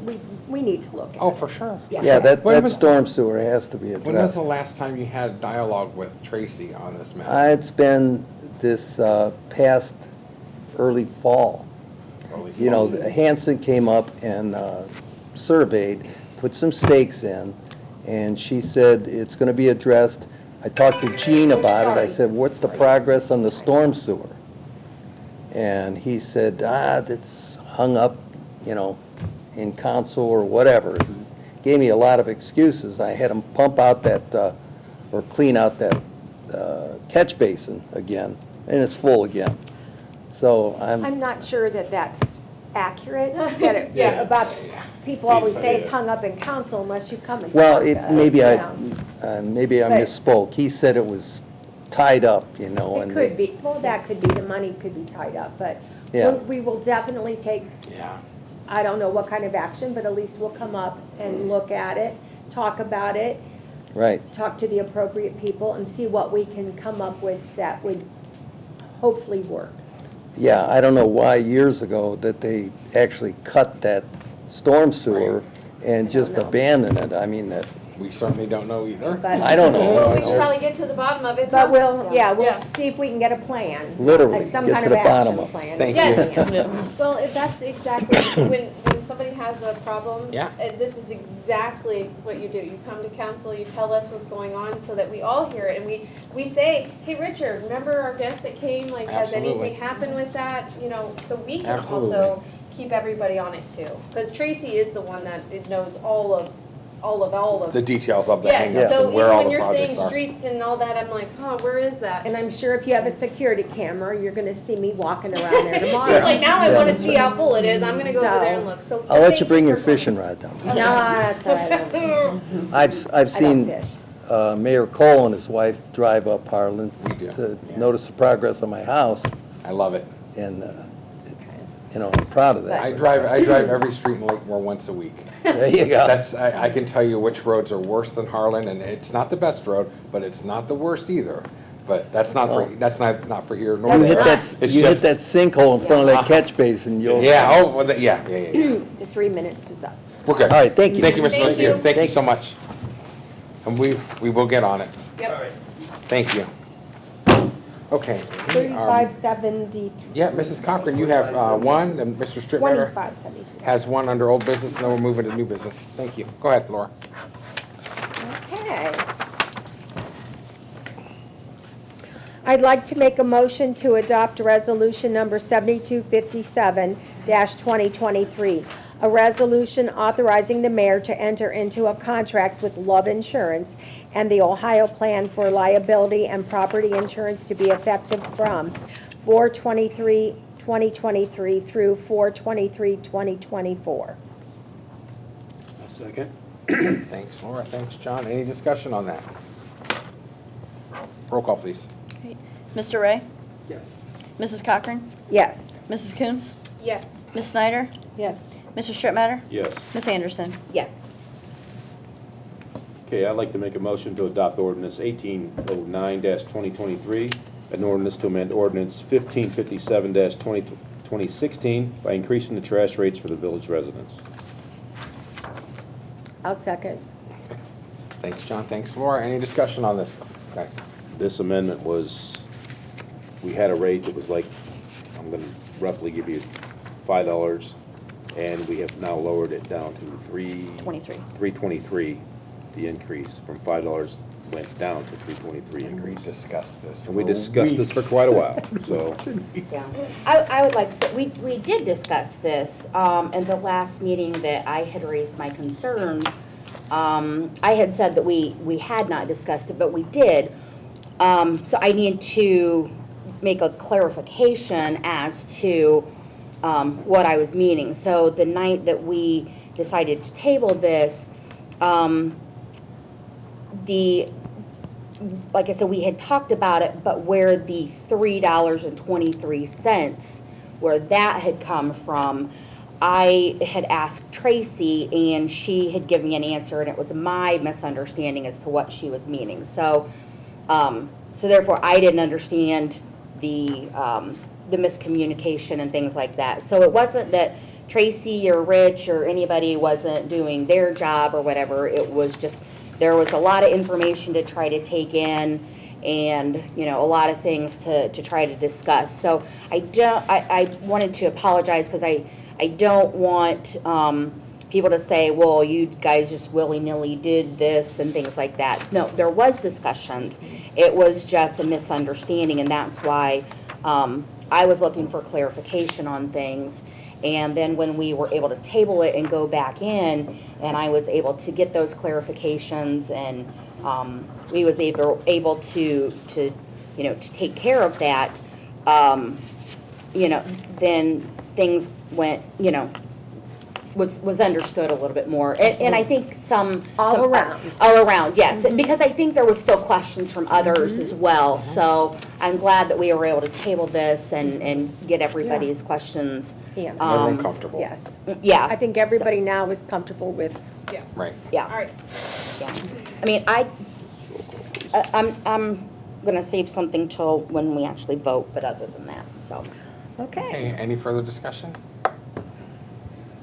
need to look at it. Oh, for sure. Yeah, that When that was- storm sewer has to be When was addressed. the last time you had dialogue with Tracy on this matter? It's been this past early fall. Early You know, fall. Hanson came up and surveyed, put some stakes in, and she said it's going to be addressed. I talked to Gene about it. I said, what's the progress on the storm sewer? And he said, that's hung up, you know, in council or whatever. He gave me a lot of excuses. I had him pump out that, or clean out that catch basin again, and it's full again. So I'm not sure that that's accurate, that it, about, people always say it's hung up in council unless you come and well, talk to us. maybe Yeah. I misspoke. He said it was tied up, you know, It and could be, well, that could be, the money could be tied up, but Yeah. we will definitely take, Yeah. I don't know what kind of action, but at least we'll come up and look at it, talk about it, right. talk to the appropriate people and see what we can come up with that would hopefully work. Yeah, I don't know why years ago that they actually cut that storm sewer and just know. abandoned it. I mean, that, We certainly don't know either. But- I don't know. Well, we should probably get to the bottom of it. But huh? we'll Yeah. see if we can get a plan. Literally, Some get kind to of the bottom action of it. plan. Thank Yes. Well, that's exactly, when somebody has a problem. Yeah. This is exactly what you do. You come to council, you tell us what's going on so that we all hear it. And we say, hey, Richard, remember our guest that came? Like, has Absolutely. anything happened with that? You know, so we can Absolutely. also keep everybody on it too. Because Tracy is the one that it knows all of. The details of the Yes, hangups so and where even all when the you're saying projects are. streets and all that, I'm like, huh, where is that? And I'm sure if you have a security camera, you're gonna see me walking around there She's tomorrow. like, now I wanna see how full it is, I'm gonna go over there and look, so. I'll let thank you bring your for fishing coming. rod down. No, that's all right. I've I don't seen fish. Mayor Cole and his wife drive up Harlan We do, to yeah. notice the progress of my house, I love it. and, you know, I'm proud of that. I drive every street in Lakemore once a week. There you go. I can tell you which roads are worse than Harlan, and it's not the best road, but it's not the worst either. But that's not for here, nor You there. hit that, It's you hit just- that sinkhole in front of that catch basin, you'll. Yeah, oh, well, yeah. The 3 minutes is up. We're good. All right, thank you. Thank you, Mr. Thank Lucio. you. Thank you so much. And we will get on it. Yep. Thank you. Okay. we are- 3573. Yeah, Mrs. Cochran, you have one, and Mr. Strittmatter 2573. has one under old business, and then we're moving to new business. Thank you. Go ahead, Laura. Okay. I'd like to make a motion to adopt resolution number 7257-2023, a resolution authorizing the mayor to enter into a contract with Love Insurance and the Ohio Plan for Liability and Property Insurance to be effective from 4/23/2023 through 4/23/2024. A second. Thanks, Laura. Thanks, John. Any discussion on that? Roll call, please. Mr. Ray? Yes. Mrs. Cochran? Yes. Mrs. Coombs? Yes. Ms. Snyder? Yes. Mr. Strittmatter? Yes. Ms. Anderson? Yes. Okay, I'd like to make a motion to adopt ordinance 1809-2023, an ordinance to amend ordinance 1557-2016 by increasing the trash rates for the village residents. I'll second. Thanks, John. Thanks, Laura. Any discussion on this, guys? This amendment was, we had a rate that was like, I'm gonna roughly give you $5, and we have now lowered it down to 23. $3.23, the increase from $5 went down to $3.23 We increase. discussed this. And we discussed this for quite a while, so. Yeah, I would like to, say we did discuss this, in the last meeting that I had raised my concerns. I had said that we had not discussed it, but we did. So I need to make a clarification as to, what I was meaning. So the night that we decided to table this, like I said, we had talked about it, but where the $3.23, where that had come from, I had asked Tracy, and she had given me an answer, and it was my misunderstanding as to what she was meaning. So So therefore, I didn't understand the miscommunication and things like that. So it wasn't that Tracy or Rich or anybody wasn't doing their job or whatever. It was just, there was a lot of information to try to take in, and, you know, a lot of things to try to discuss. So I wanted to apologize, because I don't want people to say, well, you guys just willy-nilly did this and things like that. No, there was discussions. It was just a misunderstanding, and that's why I was looking for clarification on things. And then when we were able to table it and go back in, and I was able to get those clarifications, and we was able to you know, to take care of that, you know, then things went, you know, was understood a little bit more. And I think All around. All around, yes. Because I think there was still questions from others as well. So I'm glad that we were able to table this and get everybody's questions. Yeah. Everyone comfortable? Yes. Yeah. I think everybody now is comfortable with, Right. Yeah. All right. Yeah. I mean, I'm gonna save something till when we actually vote, but other than that, so. okay. Okay, any further discussion?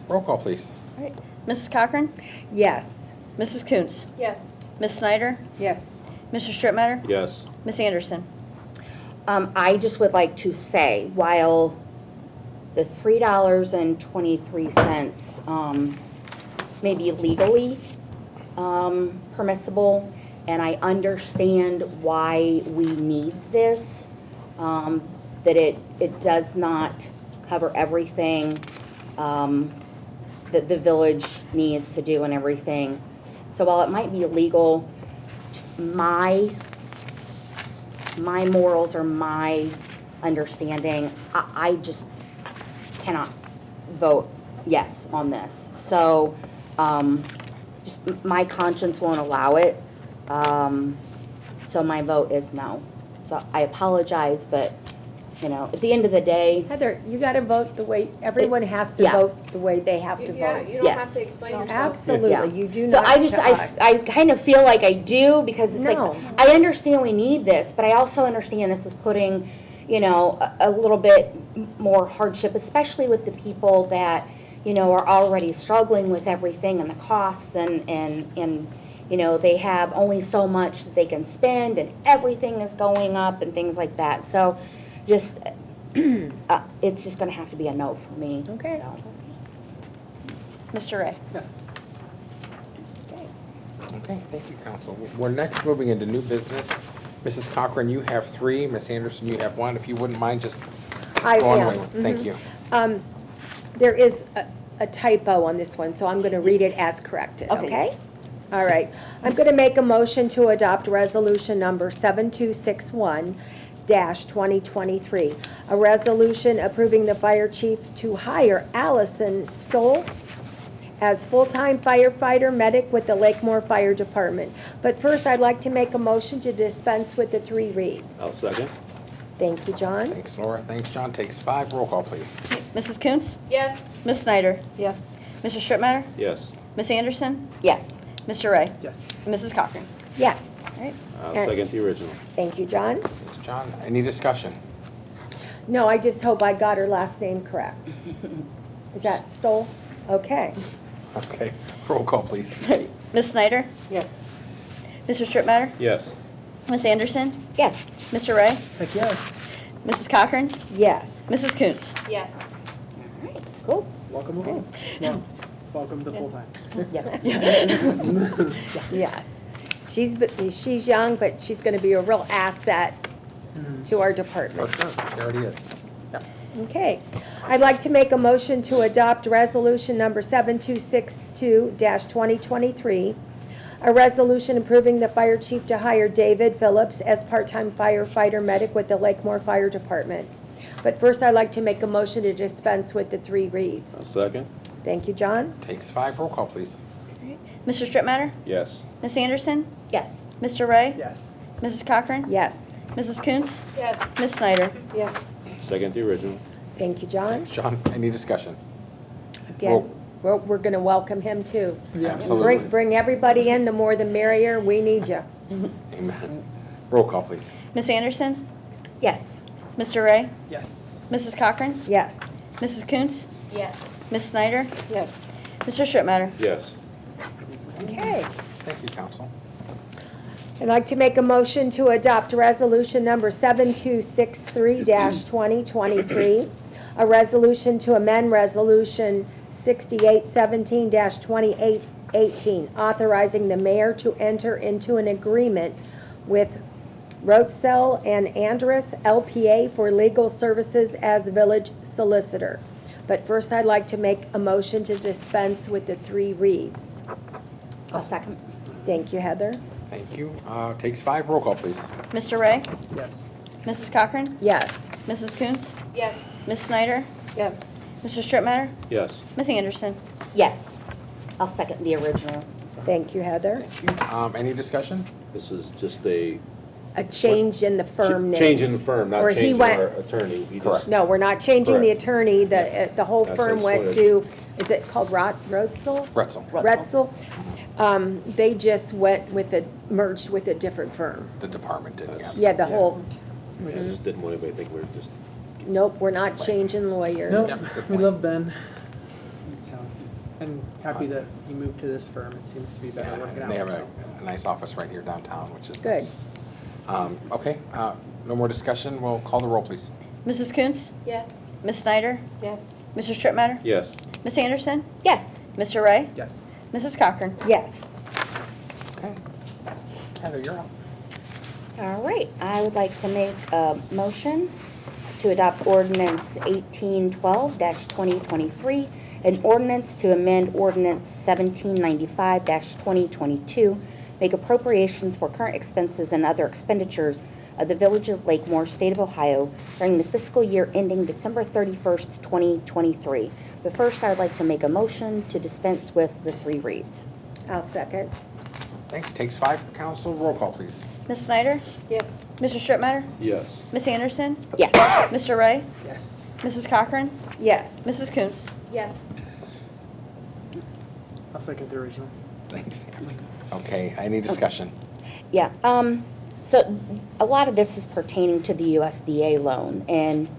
Roll call, please. All right. Mrs. Cochran? Yes. Mrs. Coons? Yes. Ms. Snyder? Yes. Mr. Strittmatter? Yes. Ms. Anderson? I just would like to say, while the $3.23 may be legally permissible, and I understand why we need this, that it does not cover everything that the village needs to do and everything. So while it might be illegal, just my morals or my understanding, I just cannot vote yes on this. So just my conscience won't allow it. So my vote is no. So I apologize, but, you know, at the end of the day, Heather, you got to vote the way, everyone has to Yeah. vote the way they have to Yeah, vote. you don't Yes. have to explain yourself. Yeah. Absolutely, you do So not I just, to us. I kind of feel like I do, because it's No. like, I understand we need this, but I also understand this is putting, you know, a little bit more hardship, especially with the people that, you know, are already struggling with everything and the costs, and you know, they have only so much that they can spend, and everything is going up and things like that. So just, it's just gonna have to be a no for me. Okay. So. Mr. Ray? Yes. Okay, thank you, council. We're next moving into new business. Mrs. Cochran, you have 3. Ms. Anderson, you have 1. If you wouldn't mind just I going am. away. Thank you. There is a typo on this one, so I'm going to read it as corrected, Okay. okay? All right. I'm going to make a motion to adopt resolution number 7261-2023, a resolution approving the fire chief to hire Allison Stoll as full-time firefighter medic with the Lakemore Fire Department. But first, I'd like to make a motion to dispense with the 3 reads. I'll second. Thank you, John. Thanks, Laura. Thanks, John. Takes 5. Roll call, please. Mrs. Coons? Yes. Ms. Snyder? Yes. Mr. Strittmatter? Yes. Ms. Anderson? Yes. Mr. Ray? Yes. Mrs. Cochran? Yes. All right. I'll second the original. Thank you, John. Thanks, John. Any discussion? No, I just hope I got her last name correct. Is that Stoll? Okay. Okay. Roll call, please. Ms. Snyder? Yes. Mr. Strittmatter? Yes. Ms. Anderson? Yes. Mr. Ray? Heck yes. Mrs. Cochran? Yes. Mrs. Coons? Yes. All right, cool. Welcome aboard. Well, welcome to full-time. Yes. She's young, but she's going to be a real asset to our department. There it is. Yeah. Okay. I'd like to make a motion to adopt resolution number 7262-2023, a resolution approving the fire chief to hire David Phillips as part-time firefighter medic with the Lakemore Fire Department. But first, I'd like to make a motion to dispense with the 3 reads. I'll second. Thank you, John. Takes 5. Roll call, please. Mr. Strittmatter? Yes. Ms. Anderson? Yes. Mr. Ray? Yes. Mrs. Cochran? Yes. Mrs. Coons? Yes. Ms. Snyder? Yes. Second the original. Thank you, John. John, any discussion? Again, we're going to welcome him, too. Absolutely. Bring everybody in, the more the merrier. We need you. Amen. Roll call, please. Ms. Anderson? Yes. Mr. Ray? Yes. Mrs. Cochran? Yes. Mrs. Coontz? Yes. Ms. Snyder? Yes. Mr. Strittmatter? Yes. Okay. Thank you, council. I'd like to make a motion to adopt resolution number 7263-2023, a resolution to amend resolution 6817-2018, authorizing the mayor to enter into an agreement with Rotzel and Andrus LPA for legal services as village solicitor. But first, I'd like to make a motion to dispense with the 3 reads. I'll second. Thank you, Heather. Thank you. Takes 5. Roll call, please. Mr. Ray? Yes. Mrs. Cochran? Yes. Mrs. Coontz? Yes. Ms. Snyder? Yes. Mr. Strittmatter? Yes. Ms. Anderson? Yes. I'll second the original. Thank you, Heather. Thank you. Any discussion? This is just a A change in the firm name. change in the firm, Or not he changing went- our attorney. He just- Correct. No, we're not changing the Correct. attorney. The whole That's firm what I went just to, is it called Rotzel? Retzel, Retzel. They just merged with a different firm. the department did, yeah. Yeah, the whole, I just didn't want anybody to think we were just, nope, we're not changing lawyers. No, Yep, good we point. love Ben. So, and happy that you moved to this firm. It seems to be better Yeah, working and out. they have so. a nice office right here downtown, which is Good. nice. Okay, no more discussion. We'll call the roll, please. Mrs. Coontz? Yes. Ms. Snyder? Yes. Mr. Strittmatter? yes. Ms. Anderson? Yes. Mr. Ray? Yes. Mrs. Cochran? Yes. Okay. Heather, you're up. All right, I would like to make a motion to adopt ordinance 1812-2023, an ordinance to amend ordinance 1795-2022, make appropriations for current expenses and other expenditures of the Village of Lakemore, State of Ohio, during the fiscal year ending December 31st, 2023. But first, I would like to make a motion to dispense with the 3 reads. I'll second. Thanks. Takes 5. Council, roll call, please. Ms. Snyder? Yes. Mr. Strittmatter? Yes. Ms. Anderson? Yes. Mr. Ray? Yes. Mrs. Cochran? Yes. Mrs. Coontz? Yes. I'll second the original. Thanks. Okay, any discussion? Yeah, so a lot of this is pertaining to the USDA loan, and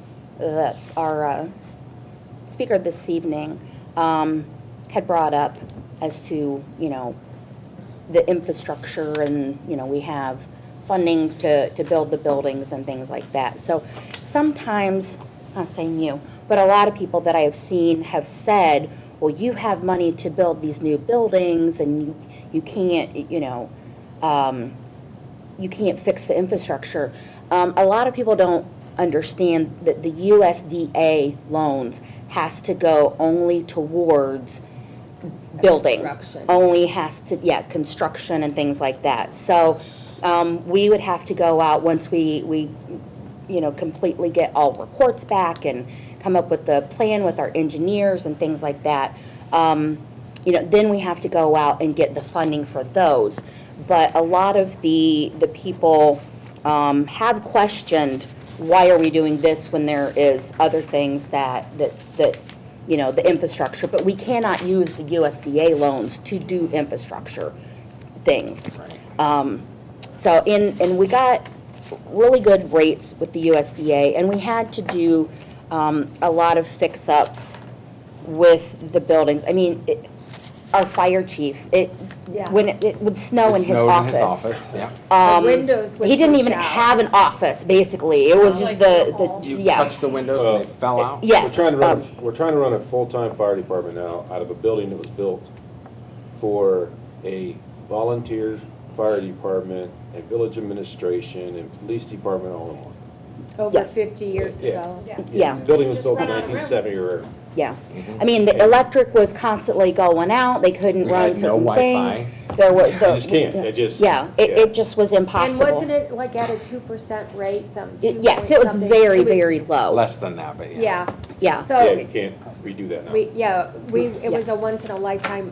our speaker this evening had brought up as to, the infrastructure and, we have funding to build the buildings and things like that. So sometimes, not saying you, but a lot of people that I have seen have said, well, you have money to build these new buildings and you can't, you can't fix the infrastructure. A lot of people don't understand that the USDA loans has to go only towards building. Construction. Only has to, construction and things like that. So we would have to go out once we completely get all reports back and come up with the plan with our engineers and things like that. Then we have to go out and get the funding for those. But a lot of the people have questioned, why are we doing this when there is other things that the infrastructure, but we cannot use the USDA loans to do infrastructure things. And we got really good rates with the USDA, and we had to do a lot of fix-ups with the buildings. I mean, our fire chief, when it would snow in his snowed office. in his office, yeah. The windows would He didn't push even out. have an office, basically. It was just You yeah. touched the windows and they fell out? Yes. We're trying to run a full-time fire department now out of a building that was built for a volunteer fire department, a village administration, and police department all in one. Over Yes. 50 years Yeah. ago. Yeah. The building was Just built in run out of room. 1970 or, Yeah, I mean, the electric was constantly going out, they couldn't We run had no certain Wi-Fi. things. There were, you just can't, it just. yeah, it just was impossible. And wasn't it like at a 2% rate, something? Yes, it was very, very low. Less than that, but yeah. Yeah. Yeah. Yeah, So, you can't redo that now. it was a once in a lifetime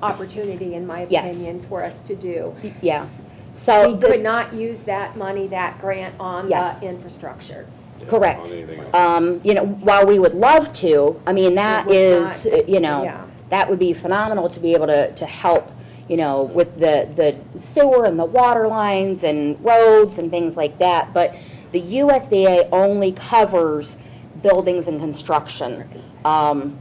opportunity, in my Yes. opinion, for us to do. Yeah, so. We could not use that money, that grant on Yes. the infrastructure. Yeah, Correct. on anything else. While we would love to, I mean, that It is, was not- yeah. that would be phenomenal to be able to help, with the sewer and the water lines and roads and things like that. But the USDA only covers buildings and construction.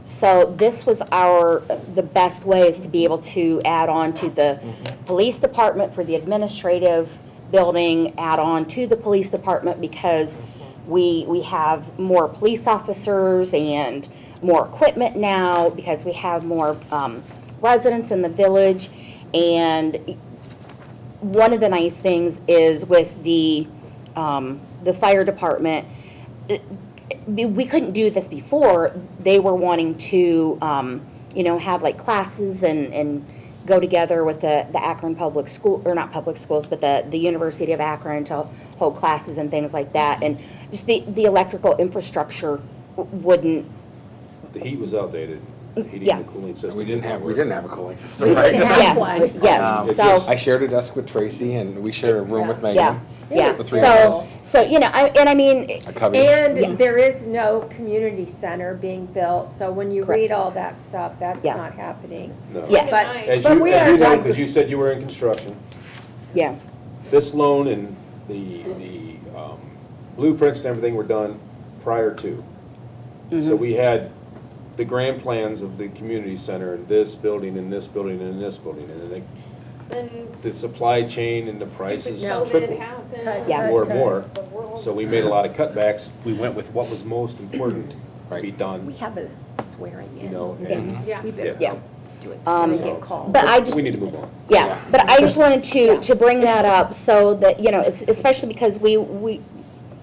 So this was the best way is to be able to add on to the police department for the administrative building, add on to the police department because we have more police officers and more equipment now because we have more residents in the village. And one of the nice things is with the fire department, we couldn't do this before. They were wanting to, have like classes and go together with the Akron Public School, or not public schools, but the University of Akron to hold classes and things like that. And just the electrical infrastructure wouldn't. The heat was outdated, the heating Yeah. and the cooling system. We didn't have a cooling system, We right? didn't have Yeah, one. yes, It so. just- I shared a desk with Tracy, and we shared a room with Megan. Yeah, yeah, The three of us. so, I mean, A cubby. Yeah. And there is no community center being built, so when you Correct. read all that stuff, that's Yeah. not happening. No. yes, As But you, we as are you know, like- because you said you were in construction, yeah, this loan and the blueprints and everything were done prior to. So we had the grand plans of the community center, and this building, and this building, and this building, and then Then the supply chain and the prices stupid COVID tripled happened. Yeah. more and more. The world. So we made a lot of cutbacks. We went with what was most important to be done, We have a swearing in. and Yeah. We better yeah. do it Um, before they get called. But I just, we need to move on. yeah, but I just wanted to bring that up so that, especially because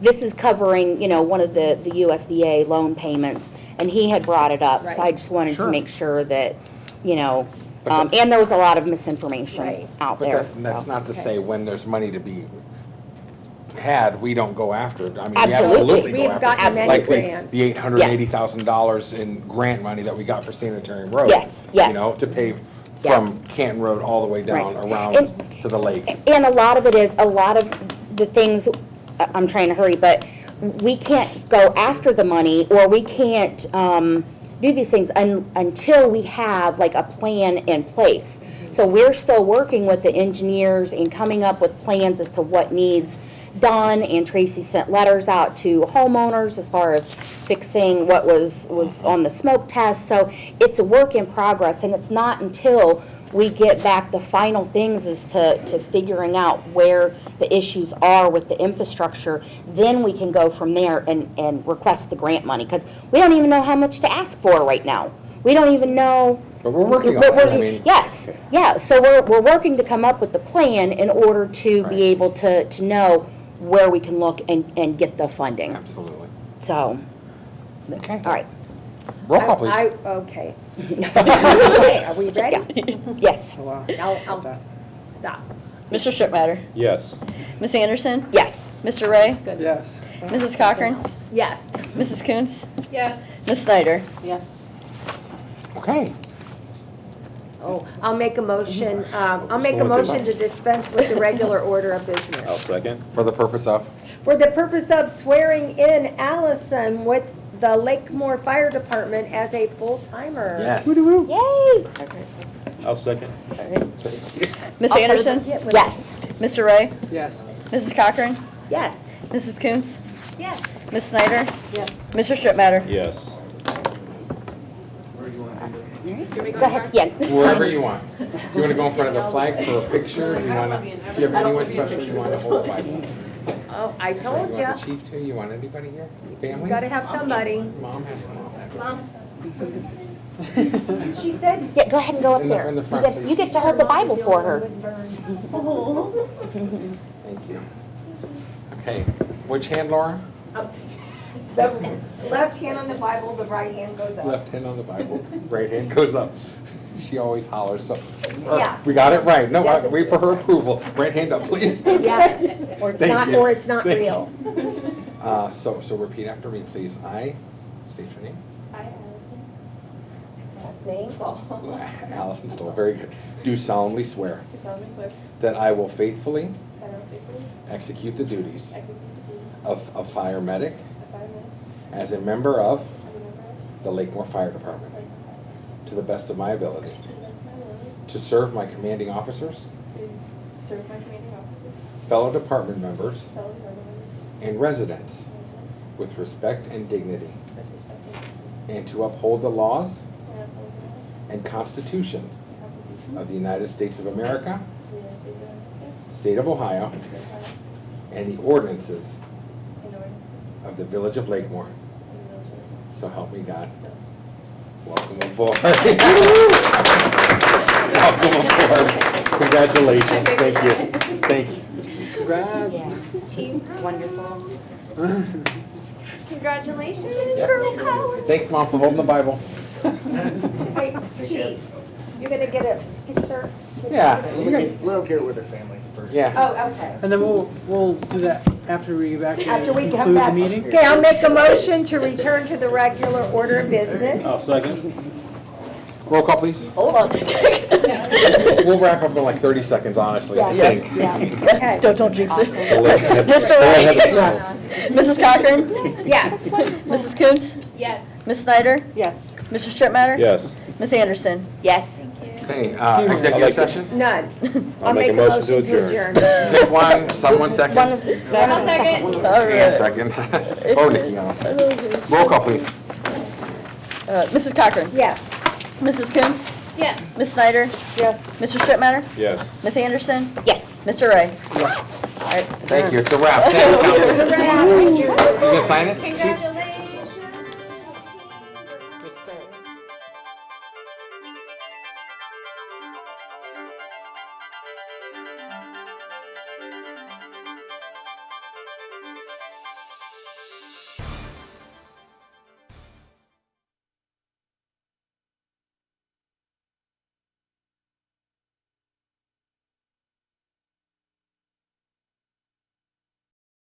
this is covering, one of the USDA loan payments, and he had brought it up, so I Right. just wanted to Sure. make sure that, and there was a lot of misinformation Right. out But there. that's so. not to Okay. say when there's money to be had, we don't go after it. I mean, we Absolutely. absolutely go We've after it. gotten It's many like grants. the $880,000 in grant money that we got for sanitary road. Yes, yes. To pave Yeah. from Canton Road all the way down Right. around And- to the lake. And a lot of it is, a lot of the things, I'm trying to hurry, but we can't go after the money, or we can't do these things until we have like a plan in place. So we're still working with the engineers and coming up with plans as to what needs done, and Tracy sent letters out to homeowners as far as fixing what was on the smoke test. So it's a work in progress, and it's not until we get back the final things as to figuring out where the issues are with the infrastructure, then we can go from there and request the grant money, because we don't even know how much to ask for right now. We don't even know. But we're working on But it, we're- I mean. Yes, yeah, so we're working to come up with the plan in order to Right. be able to know where we can look and get the funding. Absolutely. So, Okay. all right. Roll call, please. Okay. Okay, are we ready? Yes, Oh, wow. I'll That- stop. Mr. Strickmatter, Yes. Ms. Anderson, yes. Mr. Ray, Yes. Mrs. Cochran, Yes. Mrs. Coons, Yes. Ms. Snyder. Yes. Okay. Oh, I'll make a motion Going to- to dispense with the regular order of I'll business. second. For the purpose of? For the purpose of swearing in Allison with the Lakemore Fire Department as a full-timer. Yes. Yay! I'll second. Ms. Anderson, Yes. Mr. Ray, Yes. Mrs. Cochran, Yes. Mrs. Coons, Yes. Ms. Snyder, Yes. Mr. Strickmatter. Yes. Go ahead, yeah. Wherever you want. Do you want to go in front of the flag for a picture? Do you want to, do you have anyone special you want to hold the Bible? Oh, I So told you you. want the chief too? You want anybody here? Family? Gotta have somebody. Mom has mom. She said, Yeah, go ahead and go up In the- there. in the You front, get- please. You get to hold the Bible for her. Thank you. Okay, which hand, Laura? the left hand on the Bible, the right hand goes up. Left hand on the Bible, right hand goes up. She always hollers, so. Yeah. We got it right. No, Doesn't wait for her approval. Right hand up, please. Yes, or it's Thank not, you. or it's not Thank you. real. So repeat after me, please. I, state your name. I, Allison. Last name? Allison Stoll, very good. Do solemnly swear Do solemnly swear that I will faithfully that I will faithfully execute the duties execute the duties of fire medic of fireman as a member of as a member of the Lakemore Fire Department, the Lakemore Fire Department, to the best of my ability, to the best of my ability, to to serve my commanding officers, to serve my commanding officers, fellow department members, fellow department members, and residents residents, with respect and dignity, with respect and dignity, and to uphold the laws and uphold the laws and Constitution and Constitution of the United States of America, of the United States of America, State of Ohio, State of Ohio, and the ordinances and ordinances of the Village of Lakemore. of the Village of Lakemore. So help me God. So, Welcome aboard. Welcome aboard. Congratulations. Thank you. Thank you. Congrats. Yeah, Team. it's wonderful. Congratulations, Yep. girl power. Thanks, Mom, for holding the Bible. Hey, Chief, you gonna get a picture? Yeah, you guys. Let them get with their family first. Yeah. Oh, okay. And then we'll do that after we get back and After we come conclude the back. meeting. Okay, I'll make a motion to return to the regular order of business. second. Roll call, please. Hold on. We'll wrap up in like 30 seconds, honestly, I Yeah. think. Yeah. Okay. Don't jinx it. Mr. Mr. Ray? Yes. Mrs. Cochran? Yes. Mrs. Coons? Yes. Ms. Snyder? Yes. Mr. Strittmatter? Yes. Ms. Anderson? Yes. Okay, executive session? None. I'll make a motion to adjourn. Pick one, someone second. One is, I'll second. And second. Oh, Nikki, roll call, please. Mrs. Cochran? Yes. Mrs. Coons? Yes. Ms. Snyder? Yes. Mr. Strittmatter? Yes. Ms. Anderson? yes. Mr. Ray? Yes. All right. Thank you, it's a wrap. Thanks, Council. You gonna sign it? Congratulations.